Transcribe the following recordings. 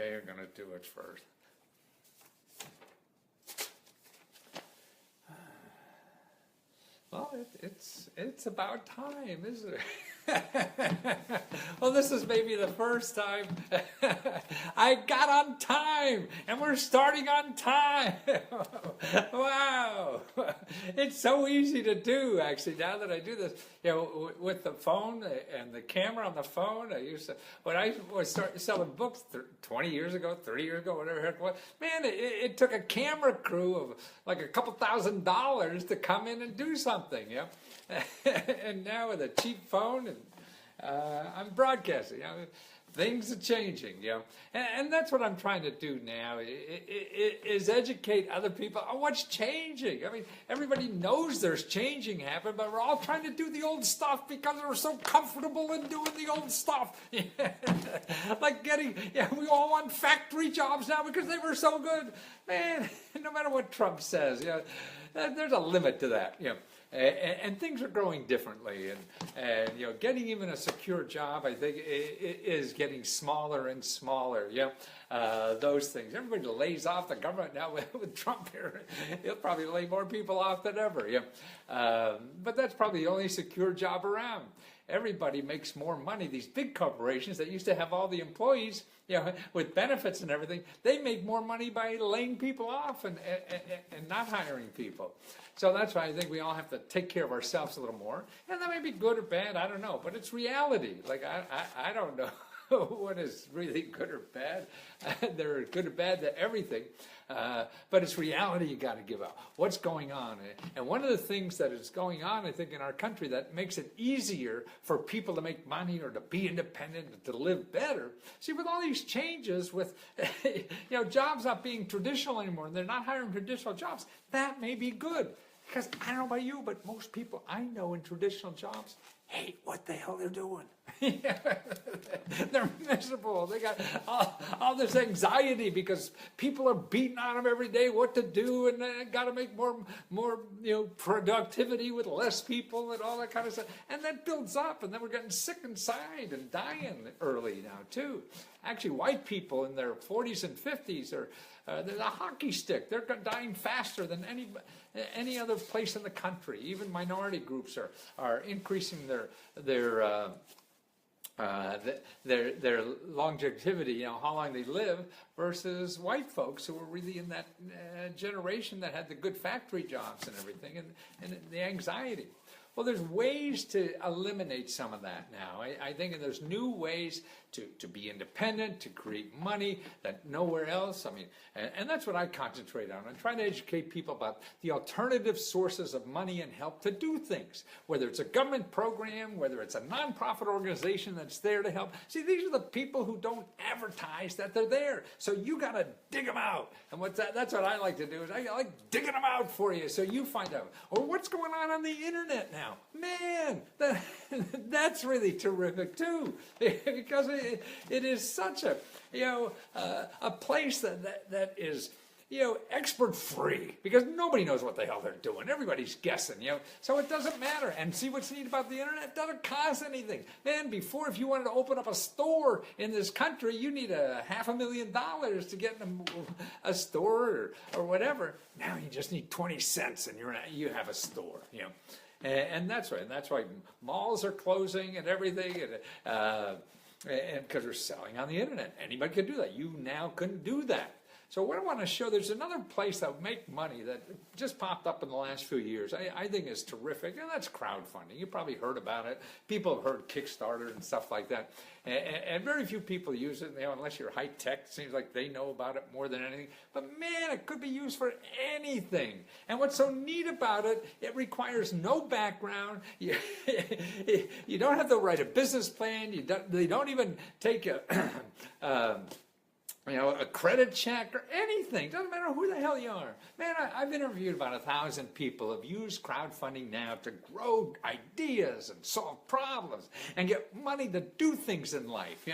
okay are going to do it first. Well, it's about time, isn't it? Well, this is maybe the first time I got on time, and we're starting on time. Wow, it's so easy to do. Actually, now that I do this, with the phone and the camera on the phone, I used to when I was selling books 20 years ago, 30 years ago, whatever it was. Man, it took a camera crew of like a couple $1,000s to come in and do something. And now with a cheap phone, and I'm broadcasting. Things are changing, and that's what I'm trying to do now. Is educate other people on what's changing. I mean, everybody knows there's changing happening, but we're all trying to do the old stuff because we're so comfortable in doing the old stuff. Like we all want factory jobs now because they were so good. Man, no matter what Trump says, there's a limit to that. And things are growing differently, and getting even a secure job, I think, is getting smaller and smaller. Those things. Everybody lays off the government now with Trump here. He'll probably lay more people off than ever. But that's probably the only secure job around. Everybody makes more money. These big corporations that used to have all the employees, with benefits and everything, they make more money by laying people off and not hiring people. So that's why I think we all have to take care of ourselves a little more. And that may be good or bad, I don't know. But it's reality. Like, I don't know what is really good or bad. They're good or bad to everything. But it's reality you got to give out. What's going on? And one of the things that is going on, I think, in our country that makes it easier for people to make money or to be independent and to live better. See, with all these changes, with jobs not being traditional anymore, and they're not hiring traditional jobs, that may be good. Because I don't know about you, but most people I know in traditional jobs hate what the hell they're doing. They're miserable. They got all this anxiety because people are beating on them every day what to do, and they got to make more productivity with less people and all that kind of stuff. And that builds up, and then we're getting sick inside and dying early now too. Actually, white people in their 40s and 50s are they're a hockey stick. They're dying faster than any other place in the country. Even minority groups are increasing their longevity, how long they live, versus white folks who were really in that generation that had the good factory jobs and everything, and the anxiety. Well, there's ways to eliminate some of that now. I think there's new ways to be independent, to create money that nowhere else. I mean, and that's what I concentrate on. I'm trying to educate people about the alternative sources of money and help to do things, whether it's a government program, whether it's a nonprofit organization that's there to help. See, these are the people who don't advertise that they're there. So you got to dig them out. And that's what I like to do, is I like digging them out for you so you find out. Or what's going on the internet now. Man, that's really terrific too, because it is such a place that is expert free, because nobody knows what the hell they're doing. Everybody's guessing, so it doesn't matter. And see what's neat about the internet? It doesn't cost anything. Man, before, if you wanted to open up a store in this country, you need $500,000 to get a store or whatever. Now you just need 20 cents and you have a store, And that's right. And that's why malls are closing and everything, and because they're selling on the internet. Anybody could do that. You now couldn't do that. So what I want to show, there's another place that will make money that just popped up in the last few years. I think is terrific, and that's crowdfunding. You probably heard about it. People have heard Kickstarter and stuff like that. And very few people use it, unless you're high tech. It seems like they know about it more than anything. But man, it could be used for anything. And what's so neat about it, it requires no background. You don't have to write a business plan. They don't even take a credit check or anything. Doesn't matter who the hell you are. Man, I've interviewed about 1,000 people who've used crowdfunding now to grow ideas and solve problems and get money to do things in life,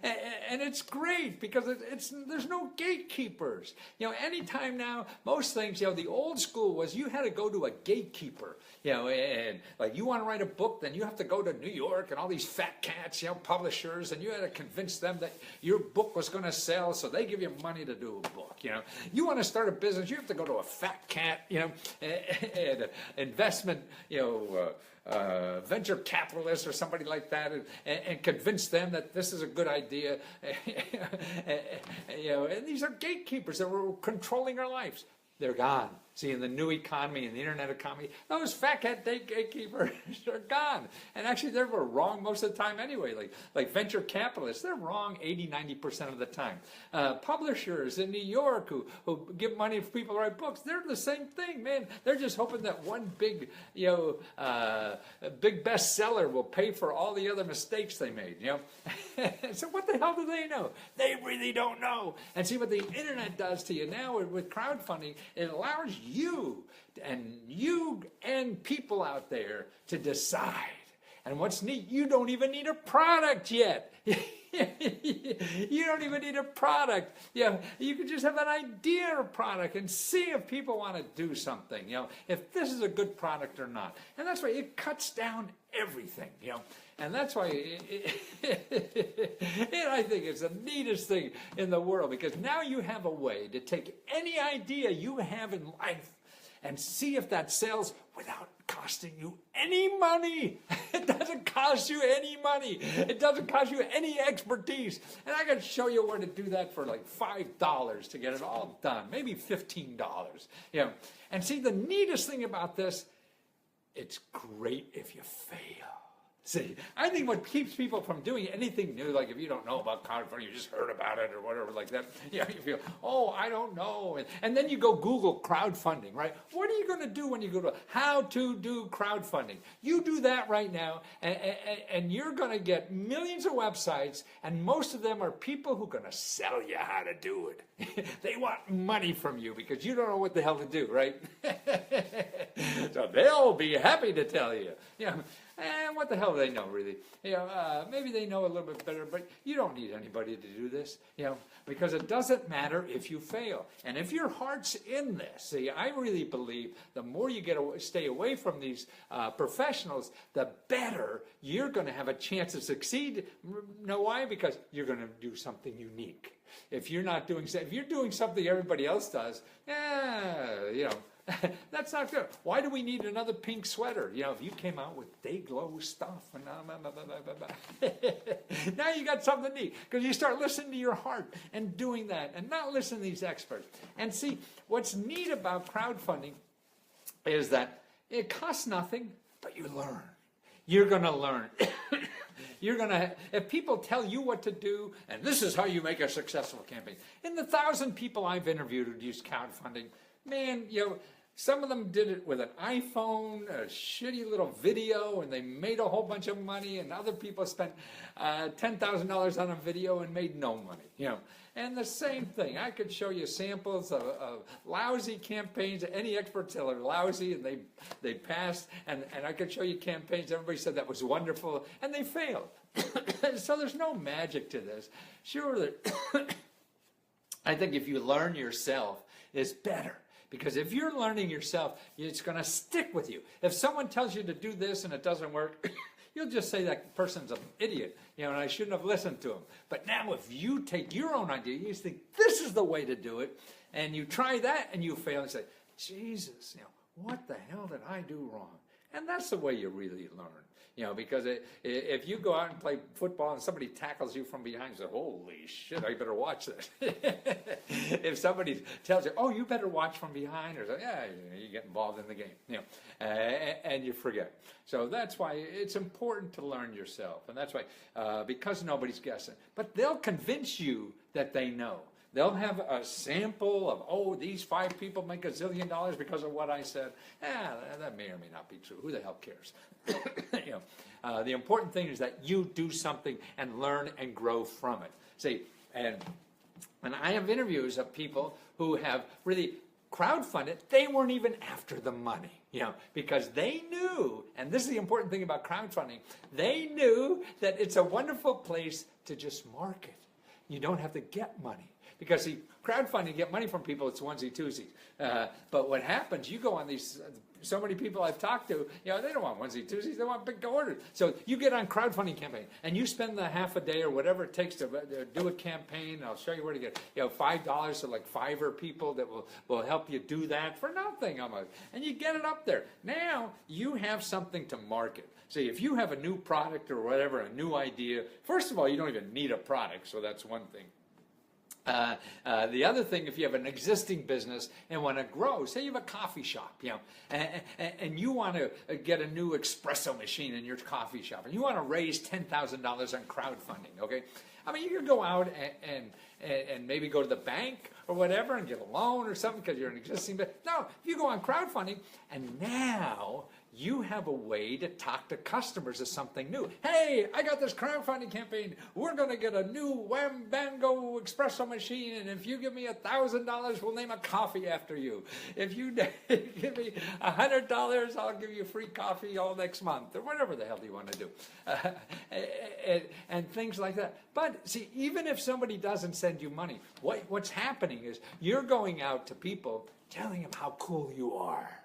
and it's great because there's no gatekeepers. Anytime now, most things, the old school was you had to go to a gatekeeper, and like you want to write a book, then you have to go to New York and all these fat cats, publishers, and you had to convince them that your book was going to sell, so they give you money to do a book. You want to start a business, you have to go to a fat cat, and investment, venture capitalist or somebody like that, and convince them that this is a good idea. And these are gatekeepers that were controlling our lives. They're gone. See, in the new economy, in the internet economy, those fat cat gatekeepers are gone. And actually, they were wrong most of the time anyway. Like venture capitalists, they're wrong 80, 90% of the time. Publishers in New York who give money for people to write books, they're the same thing, man. They're just hoping that one big, big bestseller will pay for all the other mistakes they made, So what the hell do they know? They really don't know. And see what the internet does to you now with crowdfunding, it allows you and people out there to decide. And what's neat, you don't even need a product yet. You don't even need a product. You can just have an idea of a product and see if people want to do something, if this is a good product or not. And that's why it cuts down everything, And that's why I think it's the neatest thing in the world, because now you have a way to take any idea you have in life and see if that sells without costing you any money. It doesn't cost you any money. It doesn't cost you any expertise. And I can show you where to do that for like $5 to get it all done, maybe $15. And see, the neatest thing about this, it's great if you fail. See, I think what keeps people from doing anything new, like if you don't know about crowdfunding, you just heard about it or whatever like that, you feel, oh, I don't know. And then you go Google crowdfunding, right? What are you going to do when you go to how to do crowdfunding? You do that right now, and you're going to get millions of websites, and most of them are people who are going to sell you how to do it. They want money from you because you don't know what the hell to do, right? So they'll be happy to tell you. And what the hell do they know, really? Maybe they know a little bit better, but you don't need anybody to do this, because it doesn't matter if you fail. And if your heart's in this, see, I really believe the more you stay away from these professionals, the better you're going to have a chance to succeed. Know why? Because you're going to do something unique. If you're doing something everybody else does, that's not good. Why do we need another pink sweater? If you came out with day glow stuff, and now you got something neat, because you start listening to your heart and doing that, and not listening to these experts. And see, what's neat about crowdfunding is that it costs nothing, but you learn. You're going to learn. If people tell you what to do, and this is how you make a successful campaign. In the 1,000 people I've interviewed who used crowdfunding, man, some of them did it with an iPhone, a shitty little video, and they made a whole bunch of money, and other people spent $10,000 on a video and made no money, And the same thing, I could show you samples of lousy campaigns. Any experts that are lousy and they passed, and I could show you campaigns everybody said that was wonderful, and they failed. So there's no magic to this. Sure, I think if you learn yourself, it's better. Because if you're learning yourself, it's going to stick with you. If someone tells you to do this and it doesn't work, you'll just say that person's an idiot, and I shouldn't have listened to him. But now if you take your own idea, you think this is the way to do it, and you try that and you fail and say, Jesus, what the hell did I do wrong? And that's the way you really learn. Because if you go out and play football and somebody tackles you from behind, you say, holy shit, I better watch this. If somebody tells you, oh, you better watch from behind, or you get involved in the game, and you forget. So that's why it's important to learn yourself. And that's why, because nobody's guessing. But they'll convince you that they know. They'll have a sample of, these 5 people make $1 zillion because of what I said. That may or may not be true. Who the hell cares? The important thing is that you do something and learn and grow from it. See, and I have interviews of people who have really crowdfunded. They weren't even after the money, because they knew, and this is the important thing about crowdfunding, they knew that it's a wonderful place to just market. You don't have to get money. Because, see, crowdfunding, you get money from people, it's onesie-twosies. But what happens, you go on these so many people I've talked to, they don't want onesie twosies, they want big orders. So you get on crowdfunding campaign and you spend the half a day or whatever it takes to do a campaign. I'll show you where to get, $5 to like Fiverr people that will help you do that for nothing almost. And you get it up there. Now you have something to market. See, if you have a new product or whatever, a new idea, first of all, you don't even need a product, so that's one thing. The other thing, if you have an existing business and want to grow, say you have a coffee shop, and you want to get a new espresso machine in your coffee shop, and you want to raise $10,000 on crowdfunding, okay? I mean, you can go out and maybe go to the bank or whatever and get a loan or something because you're an existing business. No, you go on crowdfunding, and now you have a way to talk to customers of something new. Hey, I got this crowdfunding campaign. We're going to get a new Wham Bango espresso machine, and if you give me $1,000, we'll name a coffee after you. If you give me $100, I'll give you free coffee all next month, or whatever the hell you want to do, and things like that. But see, even if somebody doesn't send you money, what's happening is you're going out to people telling them how cool you are.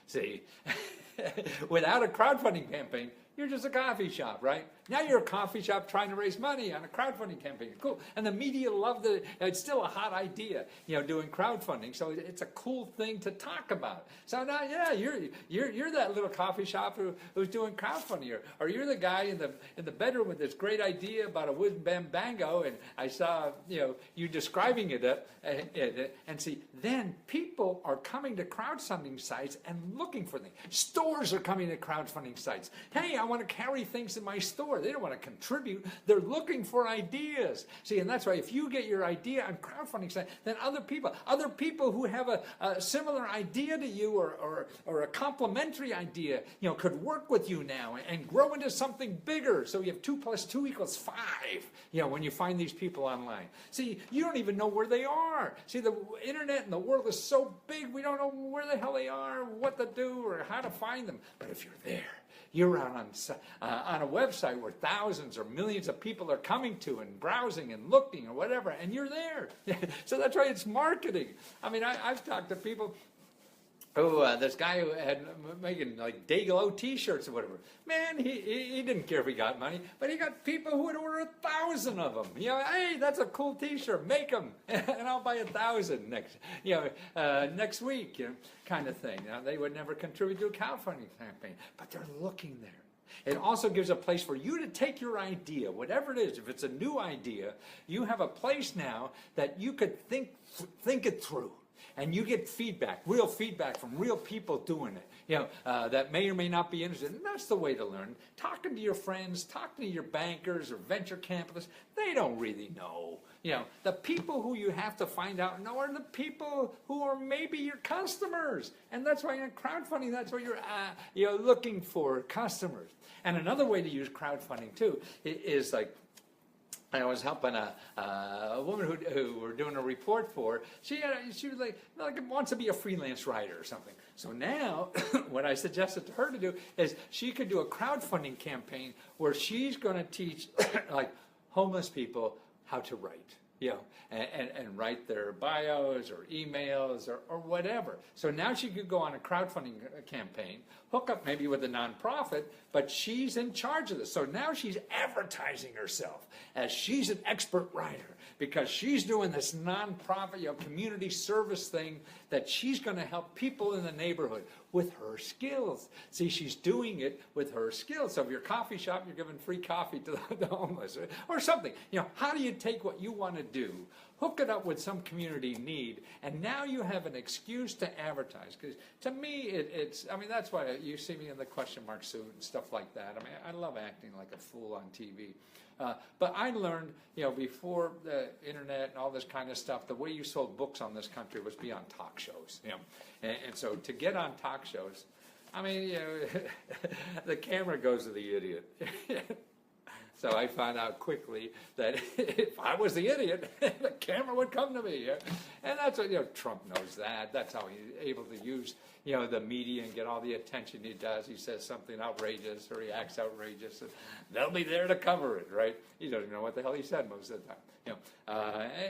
See, without a crowdfunding campaign, you're just a coffee shop, right? Now you're a coffee shop trying to raise money on a crowdfunding campaign. Cool. And the media love it's still a hot idea, doing crowdfunding. So it's a cool thing to talk about. So now, yeah, you're that little coffee shop who's doing crowdfunding, or you're the guy in the bedroom with this great idea about a wooden bambango, and I saw, you describing it, and see, then people are coming to crowdfunding sites and looking for things. Stores are coming to crowdfunding sites. Hey, I want to carry things in my store. They don't want to contribute. They're looking for ideas. See, and that's why if you get your idea on crowdfunding site, then other people who have a similar idea to you or a complementary idea, could work with you now and grow into something bigger. So you have 2 + 2 = 5, when you find these people online. See, you don't even know where they are. See, the internet and the world is so big, we don't know where the hell they are, what to do, or how to find them. But if you're there, you're out on a website where thousands or millions of people are coming to and browsing and looking or whatever, and you're there. So that's why it's marketing. I mean, I've talked to people. This guy who had making like Dayglow T-shirts or whatever. Man, he didn't care if he got money, but he got people who would order 1,000 of them. Hey, that's a cool T-shirt. Make them, and I'll buy 1,000 next week. Kind of thing. Now, they would never contribute to a crowdfunding campaign, but they're looking there. It also gives a place for you to take your idea, whatever it is. If it's a new idea, you have a place now that you could think it through. And you get feedback, real feedback from real people doing it, that may or may not be interested. And that's the way to learn. Talking to your friends, talking to your bankers or venture capitalists, they don't really know. The people who you have to find out know are the people who are maybe your customers. And that's why in crowdfunding, that's where you're looking for customers. And another way to use crowdfunding too is like, I was helping a woman who we're doing a report for. She was like wants to be a freelance writer or something. So now, what I suggested to her to do is she could do a crowdfunding campaign where she's going to teach like homeless people how to write. And write their bios or emails or whatever. So now she could go on a crowdfunding campaign, hook up maybe with a nonprofit, but she's in charge of this. So now she's advertising herself as she's an expert writer because she's doing this nonprofit, community service thing that she's going to help people in the neighborhood with her skills. See, she's doing it with her skills. So if you're a coffee shop, you're giving free coffee to the homeless or something. How do you take what you want to do, hook it up with some community need, and now you have an excuse to advertise? Because to me, that's why you see me in the question mark suit and stuff like that. I mean, I love acting like a fool on TV. But I learned, before the internet and all this kind of stuff, the way you sold books on this country was be on talk shows. And so to get on talk shows, I mean, the camera goes to the idiot. So I found out quickly that if I was the idiot, the camera would come to me. And that's what, Trump knows that. That's how he's able to use, the media and get all the attention he does. He says something outrageous or he acts outrageous. And they'll be there to cover it, right? He doesn't know what the hell he said most of the time.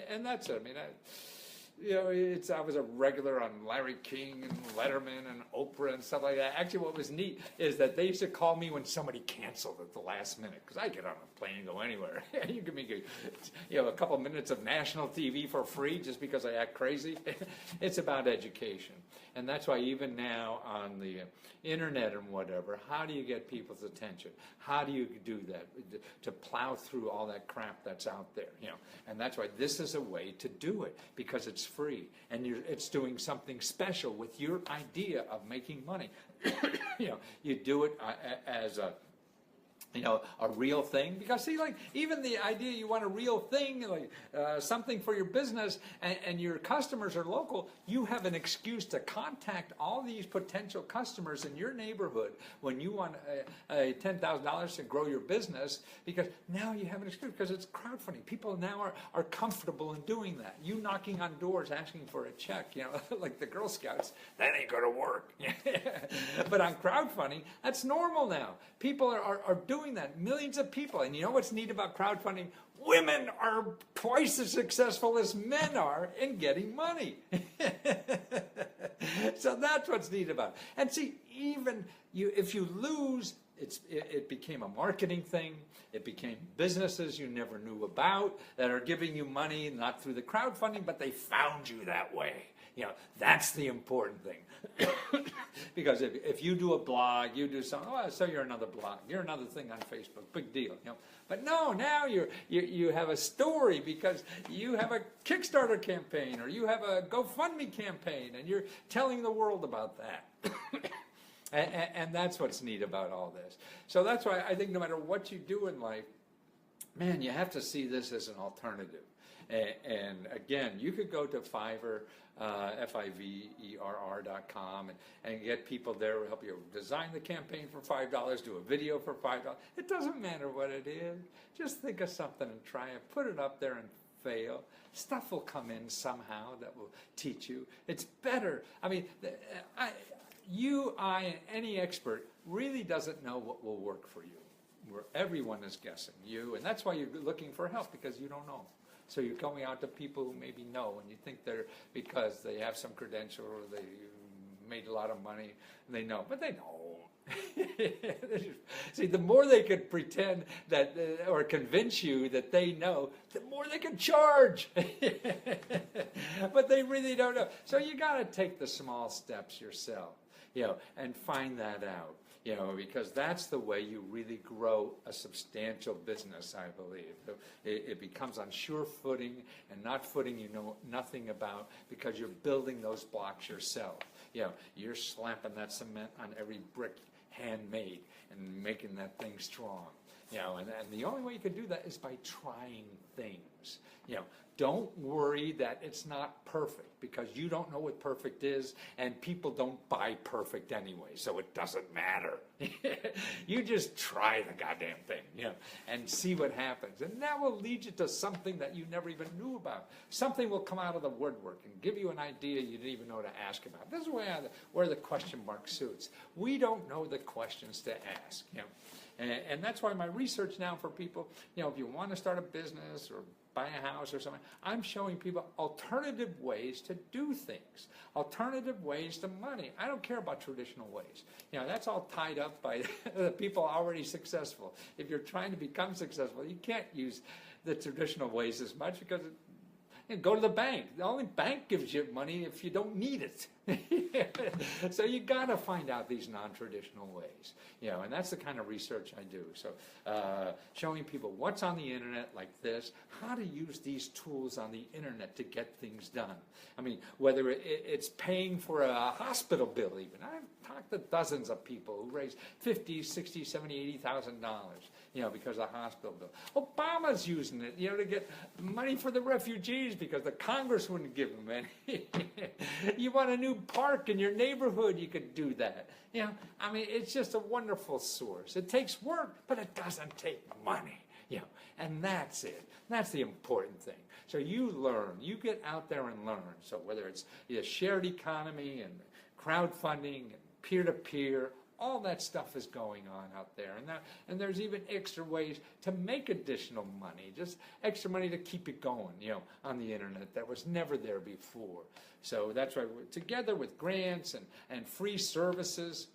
And that's it. I mean, I was a regular on Larry King and Letterman and Oprah and stuff like that. Actually, what was neat is that they used to call me when somebody canceled at the last minute, because I get on a plane and go anywhere. You give me a couple minutes of national TV for free just because I act crazy. It's about education. And that's why even now on the internet and whatever, how do you get people's attention? How do you do that? To plow through all that crap that's out there, And that's why this is a way to do it, because it's free and it's doing something special with your idea of making money. You do it as a real thing, because see, like, even the idea you want a real thing, like something for your business, and your customers are local, you have an excuse to contact all these potential customers in your neighborhood when you want $10,000 to grow your business, because now you have an excuse, because it's crowdfunding. People now are comfortable in doing that. You knocking on doors asking for a check, like the Girl Scouts, that ain't going to work. But on crowdfunding, that's normal now. People are doing that. Millions of people. And you know what's neat about crowdfunding? Women are twice as successful as men are in getting money. So that's what's neat about it. And see, even if you lose, it became a marketing thing. It became businesses you never knew about that are giving you money, not through the crowdfunding, but they found you that way. That's the important thing. Because if you do a blog, you do something, so you're another blog, you're another thing on Facebook, big deal. But no, now you have a story because you have a Kickstarter campaign or you have a GoFundMe campaign, and you're telling the world about that. And that's what's neat about all this. So that's why I think no matter what you do in life, man, you have to see this as an alternative. And again, you could go to Fiverr, Fiverr.com, and get people there who help you design the campaign for $5, do a video for $5. It doesn't matter what it is. Just think of something and try it. Put it up there and fail. Stuff will come in somehow that will teach you. It's better. I mean, I, and any expert really doesn't know what will work for you. Where everyone is guessing. And that's why you're looking for help, because you don't know. So you're going out to people who maybe know, and you think they're, because they have some credential or they made a lot of money, and they know, but they don't. See, the more they could pretend that, or convince you that they know, the more they can charge. But they really don't know. So you got to take the small steps yourself, and find that out. Because that's the way you really grow a substantial business, I believe. It becomes on sure footing, and not footing you know nothing about, because you're building those blocks yourself. You're slapping that cement on every brick handmade and making that thing strong. And the only way you can do that is by trying things. Don't worry that it's not perfect, because you don't know what perfect is, and people don't buy perfect anyway, so it doesn't matter. You just try the goddamn thing, and see what happens. And that will lead you to something that you never even knew about. Something will come out of the woodwork and give you an idea you didn't even know to ask about. This is where the question mark suits. We don't know the questions to ask, And that's why my research now for people, if you want to start a business or buy a house or something, I'm showing people alternative ways to do things, alternative ways to money. I don't care about traditional ways. That's all tied up by the people already successful. If you're trying to become successful, you can't use the traditional ways as much, because go to the bank. The only bank gives you money if you don't need it. So you got to find out these non-traditional ways, and that's the kind of research I do. So showing people what's on the internet like this, how to use these tools on the internet to get things done. I mean, whether it's paying for a hospital bill even. I've talked to dozens of people who raise $50,000, $60,000, $70,000, $80,000, because of the hospital bill. Obama's using it, to get money for the refugees, because the Congress wouldn't give them any. You want a new park in your neighborhood, you could do that. I mean, it's just a wonderful source. It takes work, but it doesn't take money. And that's it. That's the important thing. So you learn, you get out there and learn. So whether it's the shared economy and crowdfunding and peer-to-peer, All that stuff is going on out there. And there's even extra ways to make additional money, just extra money to keep it going, on the internet that was never there before. So that's why we're together with grants and free services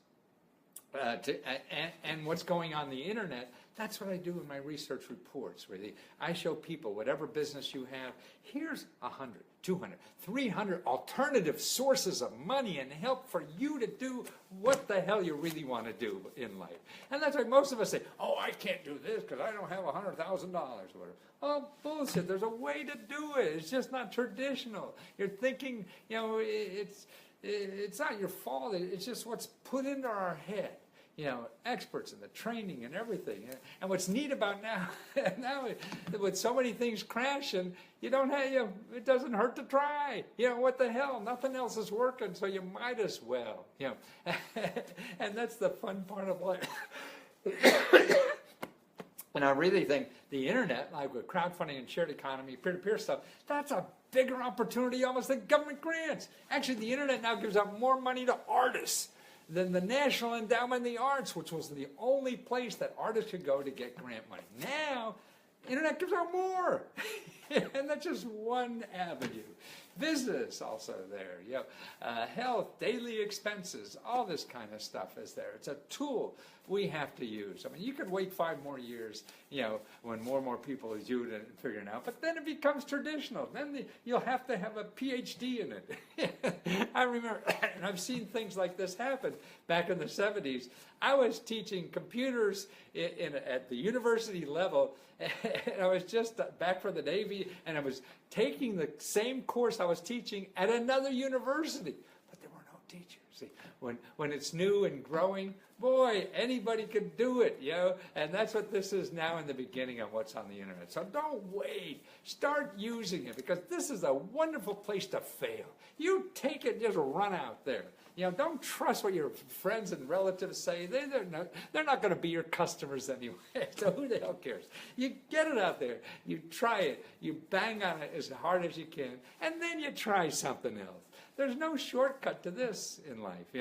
and what's going on the internet. That's what I do in my research reports, where I show people whatever business you have, here's 100, 200, 300 alternative sources of money and help for you to do what the hell you really want to do in life. And that's why most of us say, oh, I can't do this because I don't have $100,000 or whatever. Oh, bullshit. There's a way to do it. It's just not traditional. You're thinking, it's not your fault. It's just what's put into our head. Experts in the training and everything. And what's neat about now with so many things crashing, it doesn't hurt to try. What the hell? Nothing else is working, so you might as well. And that's the fun part of life. And I really think the internet, like with crowdfunding and shared economy, peer-to-peer stuff, that's a bigger opportunity almost than government grants. Actually, the internet now gives out more money to artists than the National Endowment of the Arts, which was the only place that artists could go to get grant money. Now, internet gives out more. And that's just one avenue. Business also there. Health, daily expenses, all this kind of stuff is there. It's a tool we have to use. I mean, you could wait 5 more years, when more and more people are doing it and figuring it out. But then it becomes traditional. Then you'll have to have a PhD in it. I remember, and I've seen things like this happen back in the 70s. I was teaching computers at the university level, and I was just back from the Navy, and I was taking the same course I was teaching at another university, but there were no teachers. See, when it's new and growing, boy, anybody can do it, and that's what this is now in the beginning of what's on the internet. So don't wait. Start using it, because this is a wonderful place to fail. You take it, just run out there. Don't trust what your friends and relatives say. They're not going to be your customers anyway. So who the hell cares? You get it out there. You try it. You bang on it as hard as you can. And then you try something else. There's no shortcut to this in life,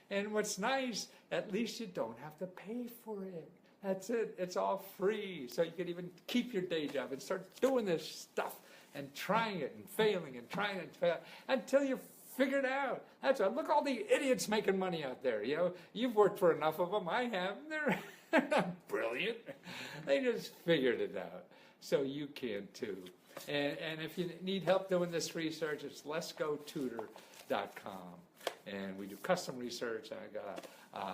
And what's nice, at least you don't have to pay for it. That's it. It's all free. So you can even keep your day job and start doing this stuff and trying it and failing and trying it and failing until you figure it out. That's right. Look, all the idiots making money out there. You've worked for enough of them. I have. They're not brilliant. They just figured it out. So you can too. And if you need help doing this research, it's leskotutor.com. And we do custom research, and I got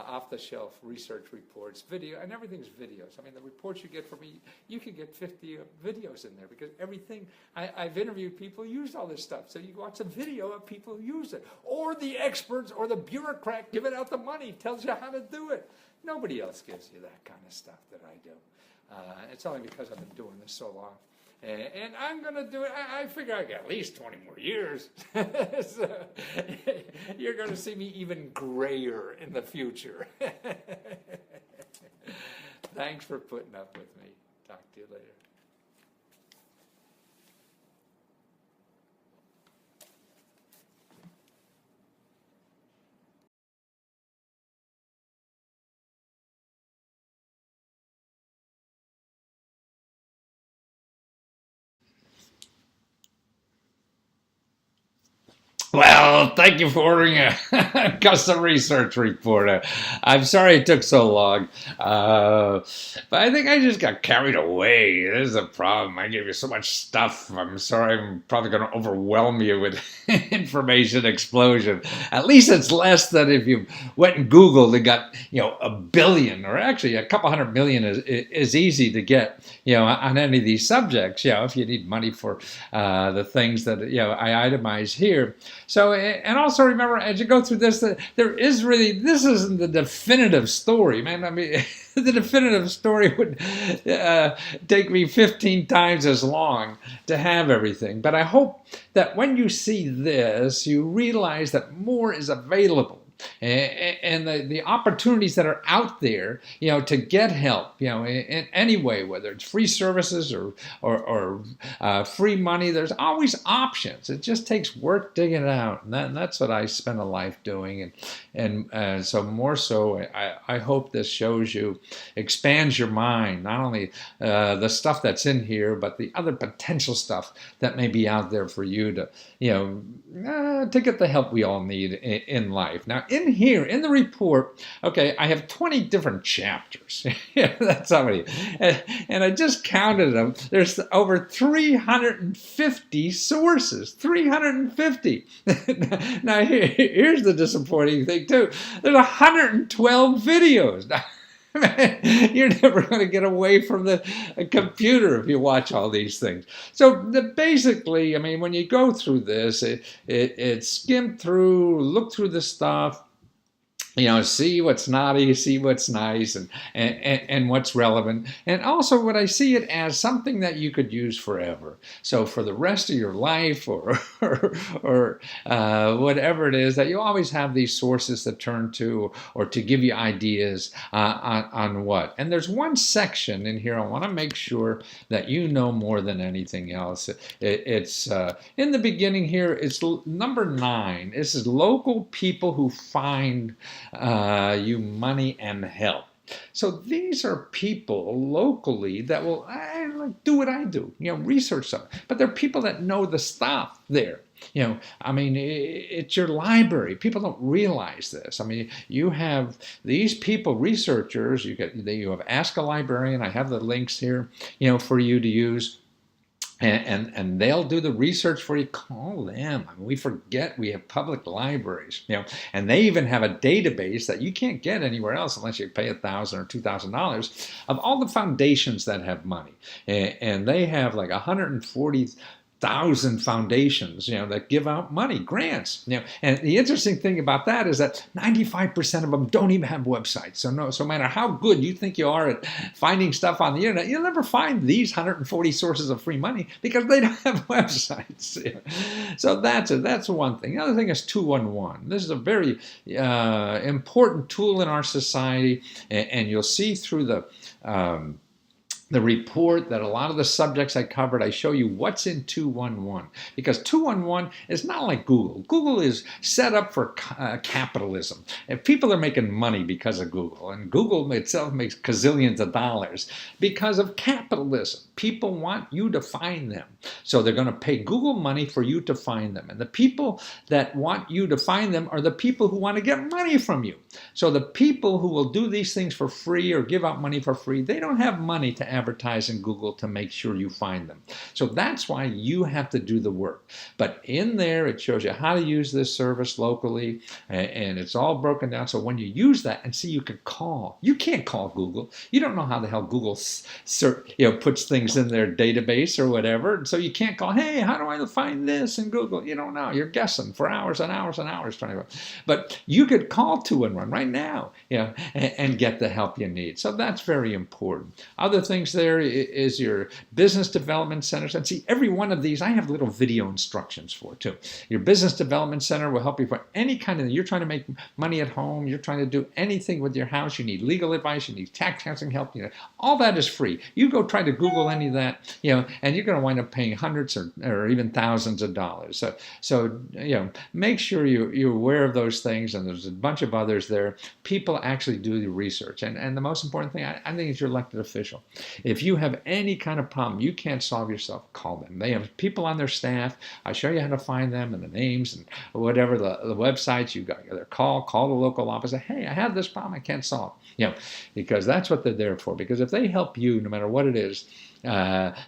off-the-shelf research reports, video, and everything's videos. I mean, the reports you get from me, you can get 50 videos in there, because everything, I've interviewed people who use all this stuff. So you watch a video of people who use it. Or the experts or the bureaucrat giving out the money tells you how to do it. Nobody else gives you that kind of stuff that I do. It's only because I've been doing this so long. And I'm going to do it. I figure I got at least 20 more years. So you're going to see me even grayer in the future. Thanks for putting up with me. Talk to you later. Well, thank you for ordering a custom research report. I'm sorry it took so long, but I think I just got carried away. There's a problem. I gave you so much stuff. I'm sorry. I'm probably going to overwhelm you with information explosion. At least it's less than if you went and Googled and got, a billion, or actually a couple 100 million is easy to get, on any of these subjects. If you need money for the things that I itemize here. So, and also remember, as you go through this, this isn't the definitive story, man. I mean, the definitive story would take me 15 times as long to have everything. But I hope that when you see this, you realize that more is available. and the opportunities that are out there, to get help, in any way, whether it's free services or free money. There's always options. It just takes work digging it out, and that's what I spend a life doing. And so more so, I hope this shows you, expands your mind, not only the stuff that's in here, but the other potential stuff that may be out there for you to, to get the help we all need in life. Now, in here, in the report, okay, I have 20 different chapters. That's how many. And I just counted them. There's over 350 sources. 350. Now, here's the disappointing thing, too. There's 112 videos. Now, you're never going to get away from the computer if you watch all these things. So basically, I mean, when you go through this, it skimmed through, look through the stuff, see what's naughty, see what's nice, and what's relevant. And also what I see it as something that you could use forever. So for the rest of your life or whatever it is, that you always have these sources to turn to or to give you ideas on what. And there's one section in here I want to make sure that you know more than anything else. It's in the beginning here, it's number 9. This is local people who find you money and help. So these are people locally that will do what I do, research stuff. But they're people that know the stuff there. I mean, it's your library. People don't realize this. I mean, you have these people, researchers. You have Ask a Librarian. I have the links here, for you to use. And they'll do the research for you. Call them. I mean, we forget we have public libraries, and they even have a database that you can't get anywhere else unless you pay $1,000 or $2,000 of all the foundations that have money, and they have like 140,000 foundations, that give out money, grants, and the interesting thing about that is that 95% of them don't even have websites. So no matter how good you think you are at finding stuff on the internet, you'll never find these 140 sources of free money because they don't have websites. So that's one thing. The other thing is 211. This is a very important tool in our society, and you'll see through the report that a lot of the subjects I covered, I show you what's in 211. Because 211 is not like Google. Google is set up for capitalism. And people are making money because of Google. And Google itself makes gazillions of dollars because of capitalism. People want you to find them. So they're going to pay Google money for you to find them. And the people that want you to find them are the people who want to get money from you. So the people who will do these things for free or give out money for free, they don't have money to advertise in Google to make sure you find them. So that's why you have to do the work. But in there, it shows you how to use this service locally, and it's all broken down. So when you use that, and see, you can call. You can't call Google. You don't know how the hell Google puts things in their database or whatever. So you can't call, hey, how do I find this in Google? You don't know. You're guessing for hours and hours and hours trying to. But you could call 211 right now, and get the help you need. So that's very important. Other things there is your business development centers. And see, every one of these, I have little video instructions for too. Your business development center will help you for any kind of, you're trying to make money at home, you're trying to do anything with your house, you need legal advice, you need tax counseling help, all that is free. You go try to Google any of that, and you're going to wind up paying hundreds or even thousands of dollars. So make sure you're aware of those things, and there's a bunch of others there. People actually do the research. And the most important thing, I think, is your elected official. If you have any kind of problem you can't solve yourself, call them. They have people on their staff. I show you how to find them and the names and whatever the websites. You got their call the local office. Say, hey, I have this problem I can't solve. Because that's what they're there for. Because if they help you, no matter what it is,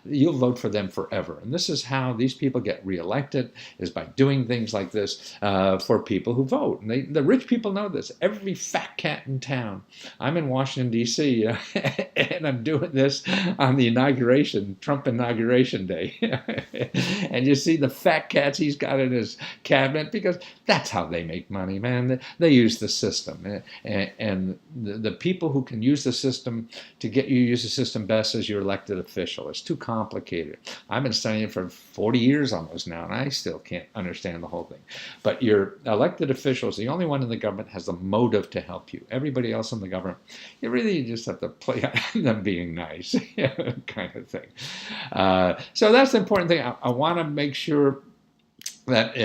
you'll vote for them forever. And this is how these people get reelected, is by doing things like this for people who vote. And the rich people know this. Every fat cat in town. I'm in Washington, D.C., and I'm doing this on the Trump inauguration day. And you see the fat cats he's got in his cabinet, because that's how they make money, man. They use the system. And the people who can use the system to get you to use the system best is your elected officials. official. It's too complicated. I've been studying it for 40 years almost now, and I still can't understand the whole thing. But your elected official is the only one in the government has the motive to help you. Everybody else in the government, you really just have to play on them being nice, kind of thing. So that's the important thing. I want to make sure that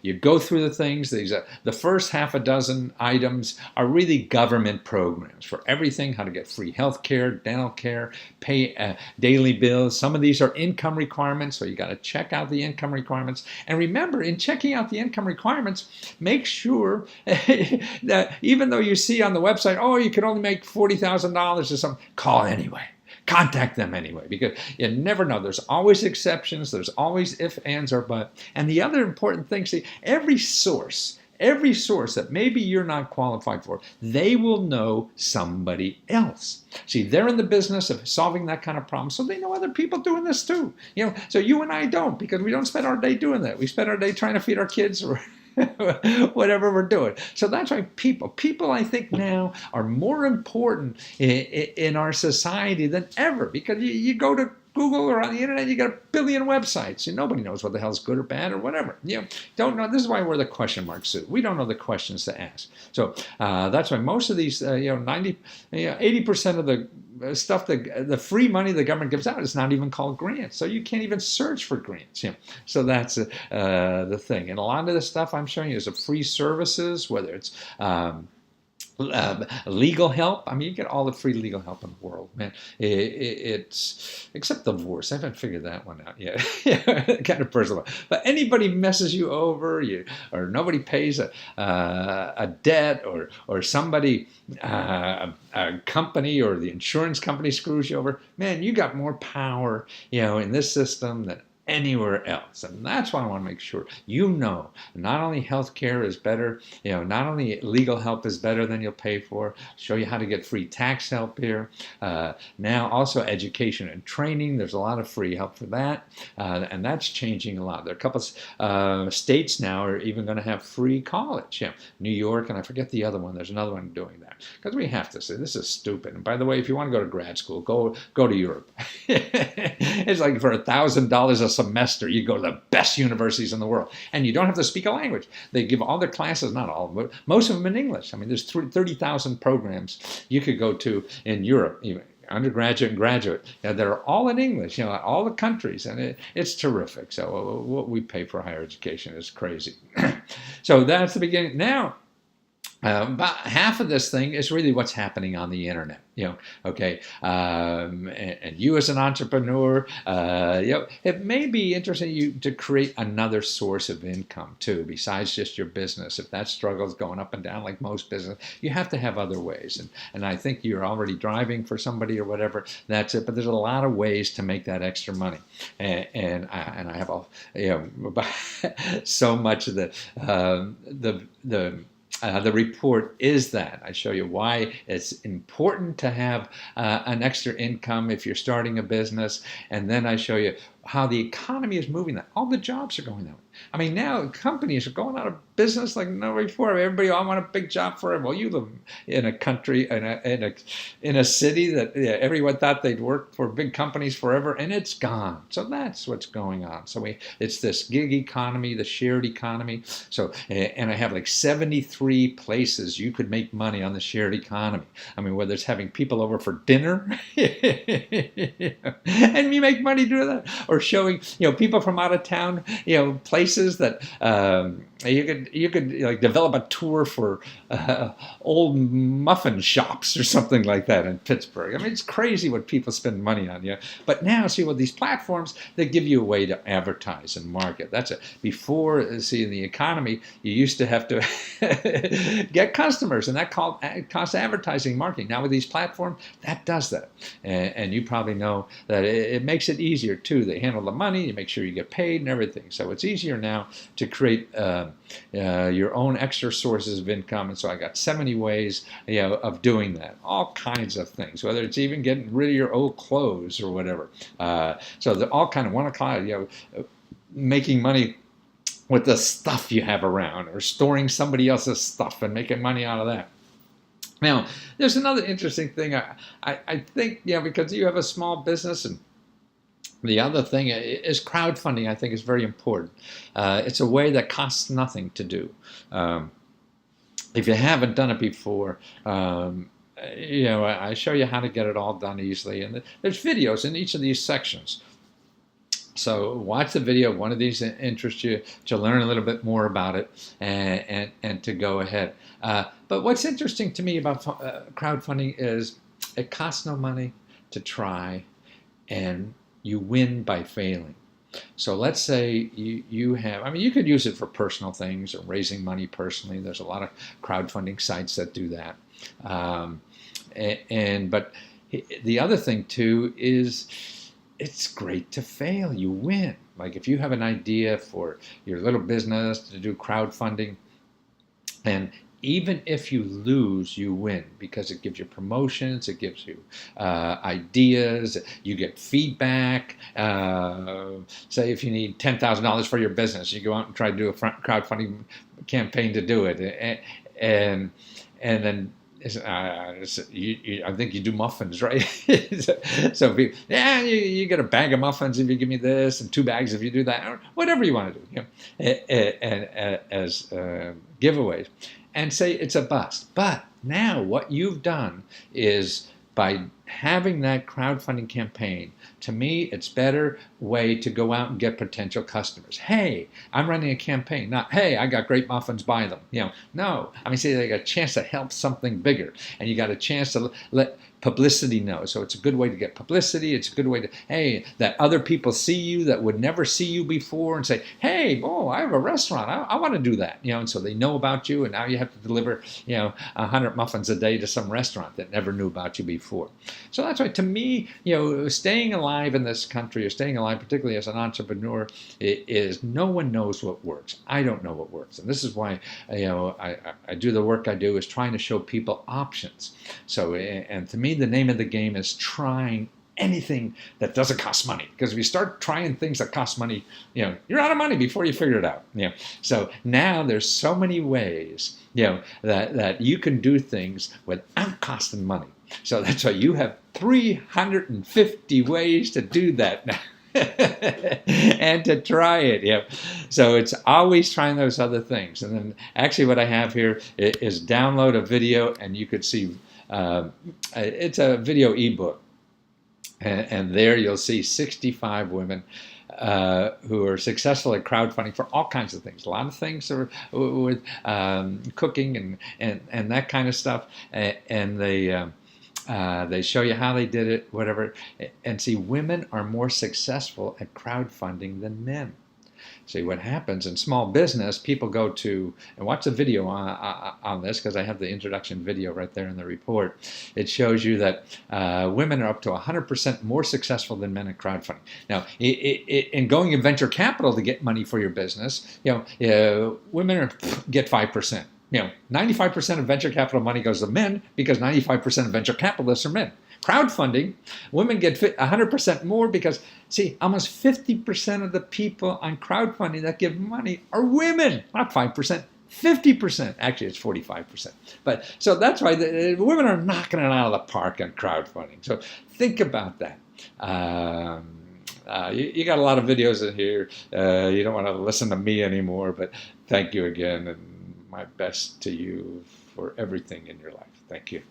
you go through the things. The first half a dozen items are really government programs for everything: how to get free health care, dental care, pay daily bills. Some of these are income requirements, so you got to check out the income requirements. And remember, in checking out the income requirements, make sure that even though you see on the website, oh, you can only make $40,000 or something, call anyway. Contact them anyway, because you never know. There's always exceptions. There's always if, ands, or but. And the other important thing, see, every source that maybe you're not qualified for, they will know somebody else. See, they're in the business of solving that kind of problem, so they know other people doing this too. So you and I don't, because we don't spend our day doing that. We spend our day trying to feed our kids or whatever we're doing. So that's why people I think now are more important in our society than ever, because you go to Google or on the internet, you got a billion websites, and nobody knows what the hell's good or bad or whatever. Don't know. This is why we're the question mark suit. We don't know the questions to ask. So that's why most of these, 80% of the stuff, the free money the government gives out is not even called grants. So you can't even search for grants. So that's the thing. And a lot of the stuff I'm showing you is free services, whether it's legal help. I mean, you get all the free legal help in the world, man. It's except divorce. I haven't figured that one out yet. Kind of personal. But anybody messes you over, or nobody pays a debt, or somebody, a company or the insurance company screws you over, man, you got more power, in this system than anywhere else. And that's why I want to make sure not only health care is better, not only legal help is better than you'll pay for, show you how to get free tax help here. Now also education and training, there's a lot of free help for that, and that's changing a lot. There are a couple of states now are even going to have free college. New York, and I forget the other one. There's another one doing that, because we have to say this is stupid. And by the way, if you want to go to grad school, go to Europe. It's like for $1,000 a semester, you go to the best universities in the world, and you don't have to speak a language. They give all their classes, not all, but most of them in English. I mean, there's 30,000 programs you could go to in Europe, even undergraduate and graduate. They're all in English, all the countries, and it's terrific. So what we pay for higher education is crazy. So that's the beginning. Now, about half of this thing is really what's happening on the internet, okay? And you as an entrepreneur, it may be interesting to you to create another source of income too, besides just your business. If that struggle is going up and down like most business, you have to have other ways. And I think you're already driving for somebody or whatever, that's it. But there's a lot of ways to make that extra money. And I have so much of the report is that. I show you why it's important to have an extra income if you're starting a business, and then I show you how the economy is moving. That all the jobs are going that way. I mean, now companies are going out of business like never before. Everybody all want a big job forever. Well, you live in a country, in a city that everyone thought they'd work for big companies forever, and it's gone. So that's what's going on. So it's this gig economy, the shared economy. So, and I have like 73 places you could make money on the shared economy. I mean, whether it's having people over for dinner, and you make money doing that, or showing people from out of town places that you could like develop a tour for old muffin shops or something like that in Pittsburgh. I mean, it's crazy what people spend money on. But now, see, with these platforms, they give you a way to advertise and market. That's it. Before, see, in the economy, you used to have to get customers, and that costs advertising, marketing. Now with these platforms, that does that, and you probably know that it makes it easier too. They handle the money, you make sure you get paid and everything. So it's easier now to create your own extra sources of income. And so I got 70 ways of doing that. All kinds of things, whether it's even getting rid of your old clothes or whatever. So they're all kind of 1 o'clock, making money with the stuff you have around, or storing somebody else's stuff and making money out of that. Now, there's another interesting thing. I think, because you have a small business, and the other thing is crowdfunding, I think, is very important. It's a way that costs nothing to do. If you haven't done it before, I show you how to get it all done easily. And there's videos in each of these sections. So watch the video. One of these interests you to learn a little bit more about it and to go ahead. But what's interesting to me about crowdfunding is it costs no money to try, and you win by failing. So let's say you have, you could use it for personal things or raising money personally. There's a lot of crowdfunding sites that do that. But the other thing too is it's great to fail. You win. Like if you have an idea for your little business to do crowdfunding, and even if you lose, you win, because it gives you promotions, it gives you ideas, you get feedback. Say if you need $10,000 for your business, you go out and try to do a crowdfunding campaign to do it, and then I think you do muffins, right? So people, you get a bag of muffins if you give me this, and 2 bags if you do that, or whatever you want to do, and as giveaways, and say it's a bust. But now what you've done is, by having that crowdfunding campaign, to me, it's a better way to go out and get potential customers. Hey, I'm running a campaign. Not, hey, I got great muffins, buy them. No. See, they got a chance to help something bigger, and you got a chance to let publicity know. So it's a good way to get publicity. It's a good way to, hey, that other people see you that would never see you before, and say, hey, I have a restaurant. I want to do that. And so they know about you, and now you have to deliver, 100 muffins a day to some restaurant that never knew about you before. So that's why, to me, staying alive in this country, or staying alive particularly as an entrepreneur, is no one knows what works. I don't know what works. And this is why, I do the work I do, is trying to show people options. So, and to me, the name of the game is trying anything that doesn't cost money. Because if you start trying things that cost money, you're out of money before you figure it out. So now there's so many ways, that you can do things without costing money. So that's why you have 350 ways to do that now. And to try it, So it's always trying those other things. And then actually what I have here is download a video, and you could see, it's a video ebook. And there you'll see 65 women who are successful at crowdfunding for all kinds of things. A lot of things are with cooking and that kind of stuff. And they show you how they did it, whatever. And see, women are more successful at crowdfunding than men. See, what happens in small business, people go to, and watch the video on this, because I have the introduction video right there in the report. It shows you that women are up to 100% more successful than men at crowdfunding. Now, in going in venture capital to get money for your business, women get 5%. 95% of venture capital money goes to men, because 95% of venture capitalists are men. Crowdfunding, women get 100% more, because, see, almost 50% of the people on crowdfunding that give money are women, not 5%, 50%. Actually, it's 45%. But so that's why the women are knocking it out of the park on crowdfunding. So think about that. You got a lot of videos in here. You don't want to listen to me anymore, but thank you again, and my best to you for everything in your life. Thank you.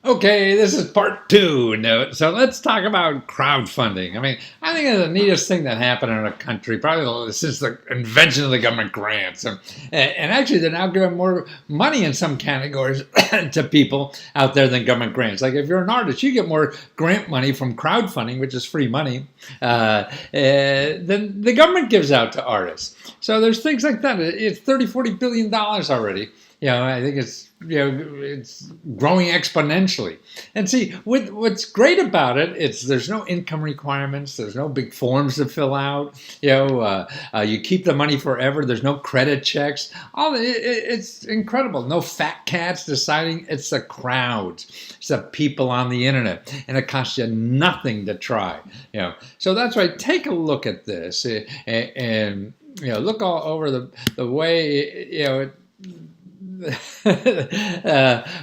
Okay, this is part 2. So let's talk about crowdfunding. I think it's the neatest thing that happened in our country, probably since the invention of the government grants. And actually, they're now giving more money in some categories to people out there than government grants. Like if you're an artist, you get more grant money from crowdfunding, which is free money, than the government gives out to artists. So there's things like that. It's $30, $40 billion already. I think it's growing exponentially. And see, what's great about it, there's no income requirements, there's no big forms to fill out. You keep the money forever. There's no credit checks. It's incredible. No fat cats deciding. It's the crowds, it's the people on the internet, and it costs you nothing to try. So that's why take a look at this and look all over the way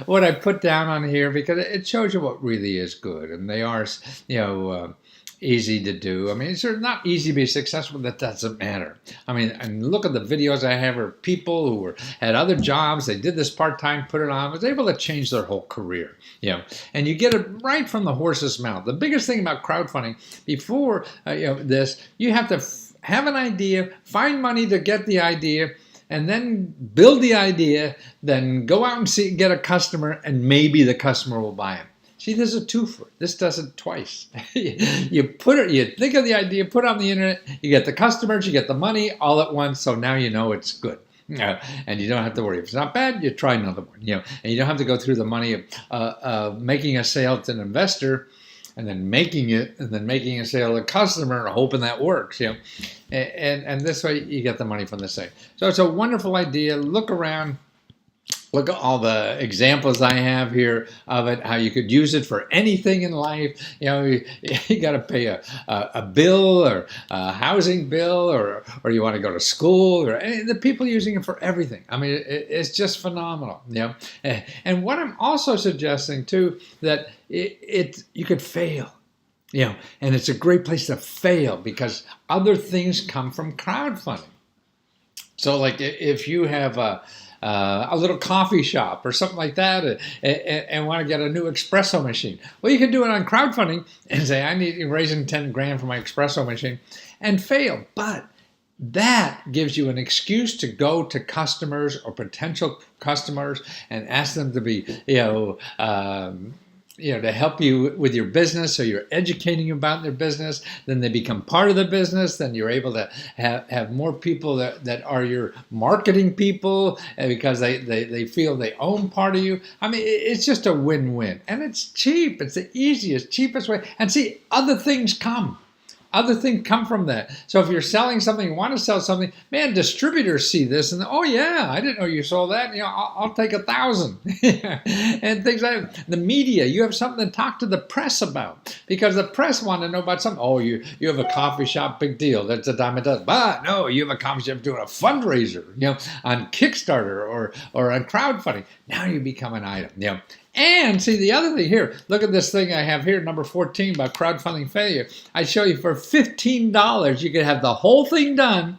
what I put down on here, because it shows you what really is good, and they are easy to do. I mean, it's not easy to be successful. That doesn't matter. I mean, and look at the videos I have of people who had other jobs. They did this part-time, put it on, was able to change their whole career. And you get it right from the horse's mouth. The biggest thing about crowdfunding, before this, you have to have an idea, find money to get the idea, and then build the idea, then go out and get a customer, and maybe the customer will buy it. See, there's a twofer. This does it twice. You think of the idea, put it on the internet, you get the customers, you get the money all at once, so now you know it's good. And you don't have to worry. If it's not bad, you try another one. And you don't have to go through the money of making a sale to an investor, and then making it, and then making a sale to a customer, hoping that works. And this way you get the money from the sale. So it's a wonderful idea. Look around. Look at all the examples I have here of it, how you could use it for anything in life. You got to pay a bill, or a housing bill, or you want to go to school, or the people using it for everything. I mean, it's just phenomenal. And what I'm also suggesting too, that you could fail. And it's a great place to fail, because other things come from crowdfunding. So like if you have a little coffee shop or something like that, and want to get a new espresso machine, well, you can do it on crowdfunding and say, I need raising 10 grand for my espresso machine, and fail. But that gives you an excuse to go to customers or potential customers and ask them to be, to help you with your business. So you're educating about their business, then they become part of the business, then you're able to have more people that are your marketing people, because they feel they own part of you. I mean, it's just a win-win, and it's cheap. It's the easiest, cheapest way. And see, other things come. Other things come from that. So if you're selling something, you want to sell something, man, distributors see this and, oh yeah, I didn't know you sold that. I'll take 1,000. And things like that. The media, you have something to talk to the press about, because the press want to know about something. Oh, you have a coffee shop, big deal. That's a dime a dozen. But no, you have a coffee shop doing a fundraiser, on Kickstarter or on crowdfunding. Now you become an item. And see, the other thing here, look at this thing I have here, number 14, about crowdfunding failure. I show you for $15, you can have the whole thing done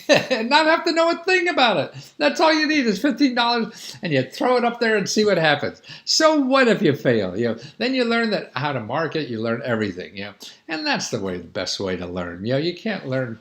and not have to know a thing about it. That's all you need is $15, and you throw it up there and see what happens. So what if you fail? Then you learn how to market, you learn everything, and that's the best way to learn. You can't learn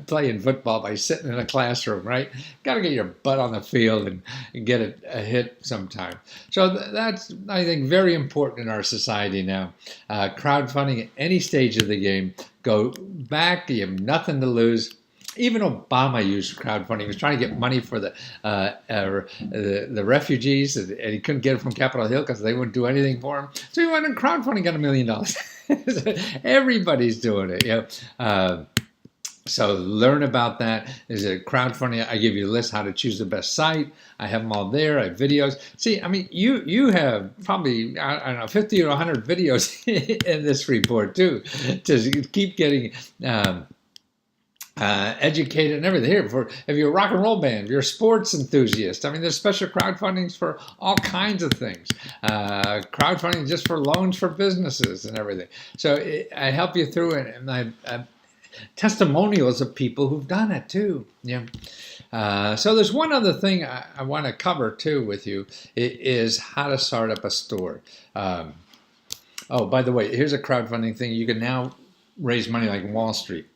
playing football by sitting in a classroom, right? Got to get your butt on the field and get a hit sometime. So that's, I think, very important in our society now. Crowdfunding at any stage of the game. Go back. You have nothing to lose. Even Obama used crowdfunding. He was trying to get money for the refugees, and he couldn't get it from Capitol Hill because they wouldn't do anything for him. So he went in crowdfunding, got $1 million. Everybody's doing it. So learn about that. There's a crowdfunding. I give you a list how to choose the best site. I have them all there. I have videos. See, I mean, you have probably, I don't know, 50 or 100 videos in this report too, to keep getting educated and everything. Here, if you're a rock and roll band, if you're a sports enthusiast, I mean, there's special crowdfundings for all kinds of things. Crowdfunding just for loans for businesses and everything. So I help you through it, and I testimonials of people who've done it too. So there's one other thing I want to cover too with you, is how to start up a store. Oh, by the way, here's a crowdfunding thing. You can now raise money like Wall Street.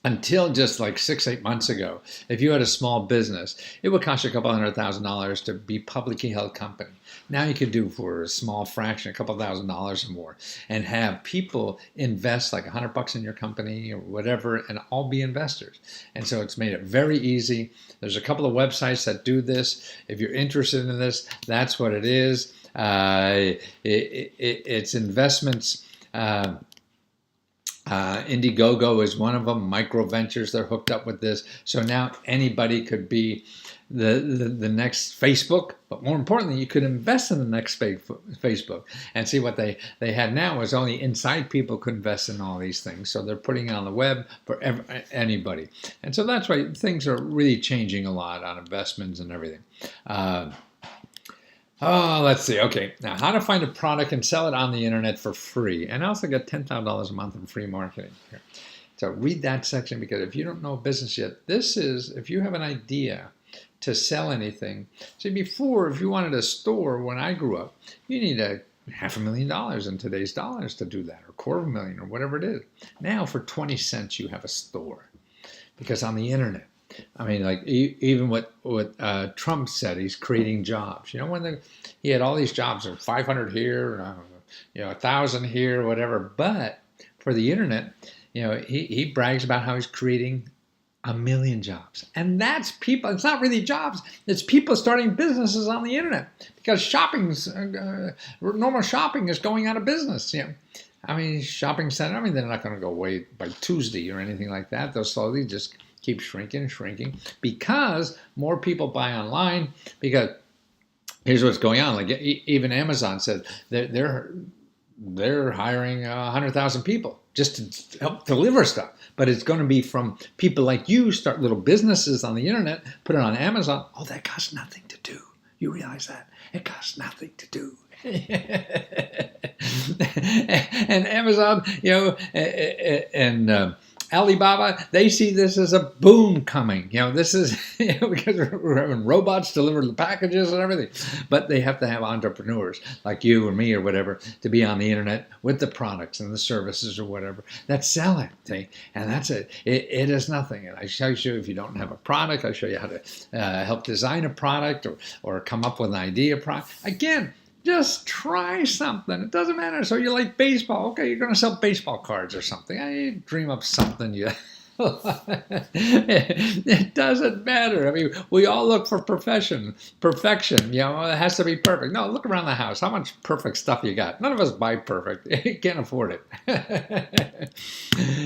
until just like 6-8 months ago, if you had a small business, it would cost you a couple $100,000 to be publicly held company. Now you could do for a small fraction, a couple $1,000s or more, and have people invest like $100 in your company or whatever, and all be investors. And so it's made it very easy. There's a couple of websites that do this. If you're interested in this, that's what it is. It's investments. Indiegogo is one of them. Micro Ventures, they're hooked up with this. So now anybody could be the next Facebook, but more importantly, you could invest in the next Facebook. And see, what they had now is only inside people could invest in all these things. So they're putting it on the web for anybody. And so that's why things are really changing a lot on investments and everything. Oh, let's see. Okay, now how to find a product and sell it on the internet for free. And I also got $10,000 a month in free marketing here. So read that section, because if you don't know business yet, this is, if you have an idea to sell anything. See, before, if you wanted a store when I grew up, you need $500,000 in today's dollars to do that, or $250,000 or whatever it is. Now for 20 cents you have a store, because on the internet. I mean, like even what Trump said, he's creating jobs. You know, when he had all these jobs, 500 here, 1,000 here, whatever. But for the internet, he brags about how he's creating 1 million jobs, and that's people. It's not really jobs; it's people starting businesses on the internet, because normal shopping is going out of business. I mean, shopping center. I mean, they're not going to go away by Tuesday or anything like that. They'll slowly just keep shrinking, because more people buy online. Because here's what's going on. Like even Amazon said they're hiring 100,000 people just to help deliver stuff. But it's going to be from people like you, start little businesses on the internet, put it on Amazon. Oh, that costs nothing to do. You realize that? It costs nothing to do. And Amazon, and Alibaba, they see this as a boom coming. This is because we're having robots deliver the packages and everything. But they have to have entrepreneurs like you or me or whatever to be on the internet with the products and the services or whatever that sell it. See? And that's it. It is nothing. And I show you, if you don't have a product, I show you how to help design a product or come up with an idea product. Again, just try something. It doesn't matter. So you like baseball. Okay, you're going to sell baseball cards or something. I dream up something. It doesn't matter. I mean, we all look for perfection. It has to be perfect. No, look around the house. How much perfect stuff you got? None of us buy perfect. You can't afford it.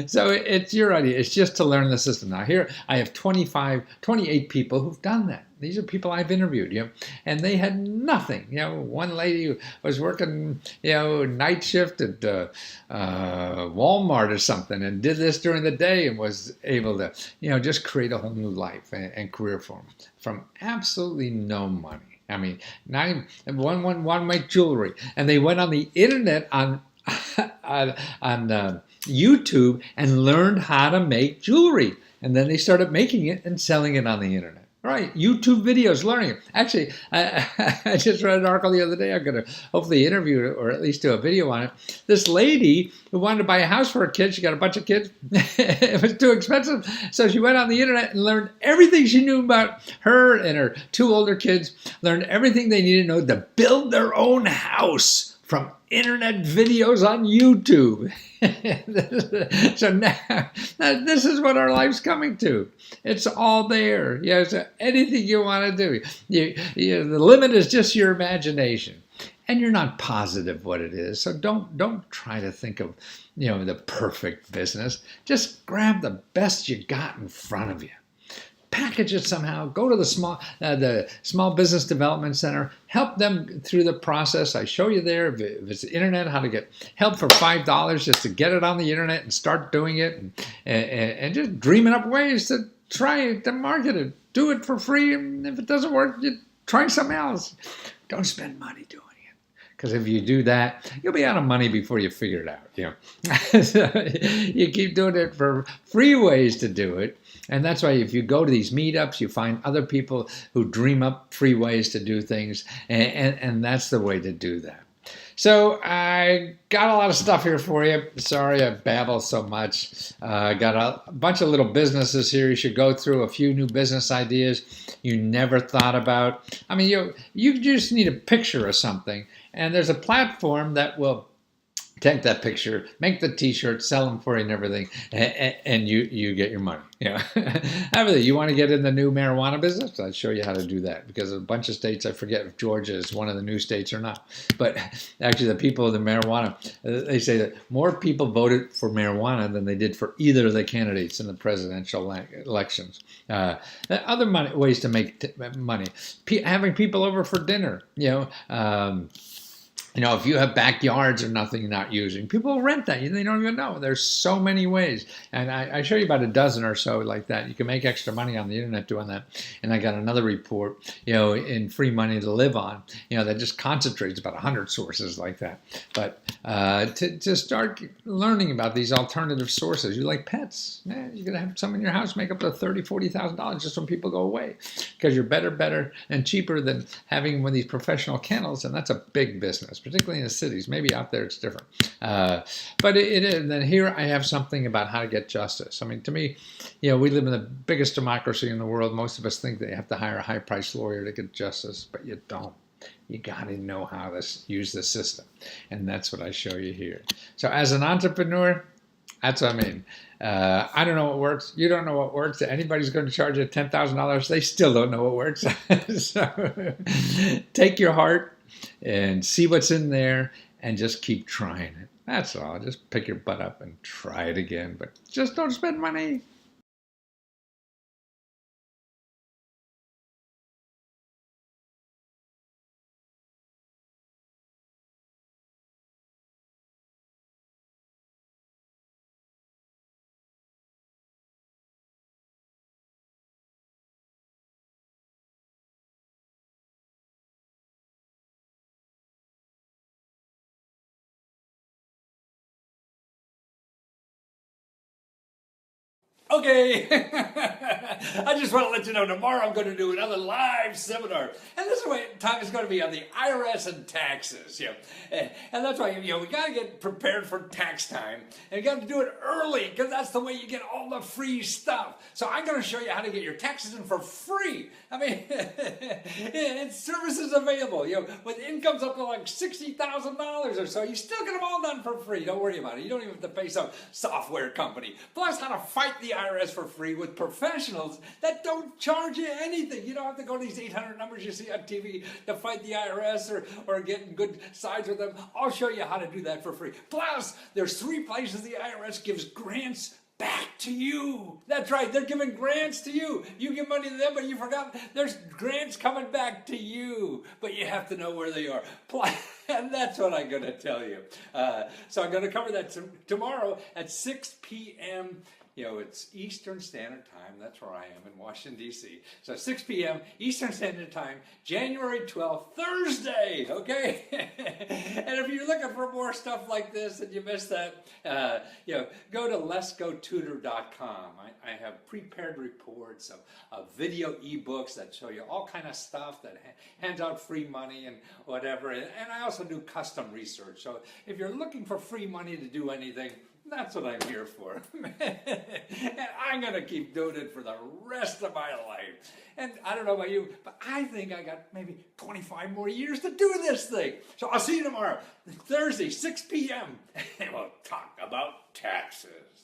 So it's your idea. It's just to learn the system. Now here I have 28 people who've done that. These are people I've interviewed, and they had nothing. One lady was working, night shift at Walmart or something, and did this during the day and was able to, just create a whole new life and career for them from absolutely no money. I mean, one make jewelry, and they went on the internet on YouTube and learned how to make jewelry, and then they started making it and selling it on the internet. Right, YouTube videos, learning it. Actually, I just read an article the other day. I'm going to hopefully interview it, or at least do a video on it. This lady who wanted to buy a house for her kids, she got a bunch of kids. It was too expensive. So she went on the internet and learned everything she knew about her and her 2 older kids, learned everything they needed to know to build their own house from internet videos on YouTube. So now, this is what our life's coming to. It's all there. So anything you want to do. The limit is just your imagination. And you're not positive what it is. So don't try to think of, the perfect business. Just grab the best you got in front of you. Package it somehow. Go to the small business development center. Help them through the process. I show you there, if it's the internet, how to get help for $5 just to get it on the internet and start doing it, and just dreaming up ways to try it, to market it. Do it for free, and if it doesn't work, you try something else. Don't spend money doing it, because if you do that, you'll be out of money before you figure it out. So you keep doing it for free ways to do it. And that's why if you go to these meetups, you find other people who dream up free ways to do things, and that's the way to do that. So I got a lot of stuff here for you. Sorry I babble so much. Got a bunch of little businesses here you should go through, a few new business ideas you never thought about. I mean, you just need a picture of something, and there's a platform that will take that picture, make the t-shirt, sell them for you and everything, and you get your money. Everything. You want to get in the new marijuana business? I'll show you how to do that, because a bunch of states, I forget if Georgia is one of the new states or not, but actually the people of the marijuana, they say that more people voted for marijuana than they did for either of the candidates in the presidential elections. Other ways to make money, having people over for dinner, if you have backyards or nothing you're not using, people will rent that. They don't even know. There's so many ways. And I show you about a dozen or so like that. You can make extra money on the internet doing that. And I got another report, in Free Money to Live On, that just concentrates about 100 sources like that. But to start learning about these alternative sources, you like pets. You're going to have some in your house make up to $30,000, $40,000 just when people go away, because you're better, and cheaper than having one of these professional kennels. And that's a big business, particularly in the cities. Maybe out there it's different. But it is. And then here I have something about how to get justice. I mean, to me, we live in the biggest democracy in the world. Most of us think they have to hire a high-priced lawyer to get justice, but you don't. You got to know how to use the system. And that's what I show you here. So as an entrepreneur, that's what I mean. I don't know what works. You don't know what works. Anybody's going to charge you $10,000. They still don't know what works. So take your heart and see what's in there and just keep trying it. That's all. Just pick your butt up and try it again. But just don't spend money. Okay, I just want to let you know tomorrow I'm going to do another live seminar, and this time is going to be on the IRS and taxes. And that's why we got to get prepared for tax time, and you got to do it early, because that's the way you get all the free stuff. So I'm going to show you how to get your taxes in for free. I mean, it's services available. With incomes up to like $60,000 or so, you still get them all done for free. Don't worry about it. You don't even have to pay some software company. Plus, how to fight the IRS for free with professionals that don't charge you anything. You don't have to go to these 800 numbers you see on TV to fight the IRS or get in good sides with them. I'll show you how to do that for free. Plus, there's 3 places the IRS gives grants back to you. That's right, they're giving grants to you. You give money to them, but you forgot there's grants coming back to you. But you have to know where they are. And that's what I'm going to tell you. So I'm going to cover that tomorrow at 6 p.m. It's Eastern Standard Time. That's where I am in Washington, D.C. So 6 p.m. Eastern Standard Time, January 12th, Thursday, okay? And if you're looking for more stuff like this and you missed that, go to leskotutor.com. I have prepared reports of video ebooks that show you all kind of stuff that hands out free money and whatever. And I also do custom research. So if you're looking for free money to do anything, that's what I'm here for. And I'm going to keep doing it for the rest of my life. And I don't know about you, but I think I got maybe 25 more years to do this thing. So I'll see you tomorrow, Thursday, 6 p.m. And we'll talk about taxes.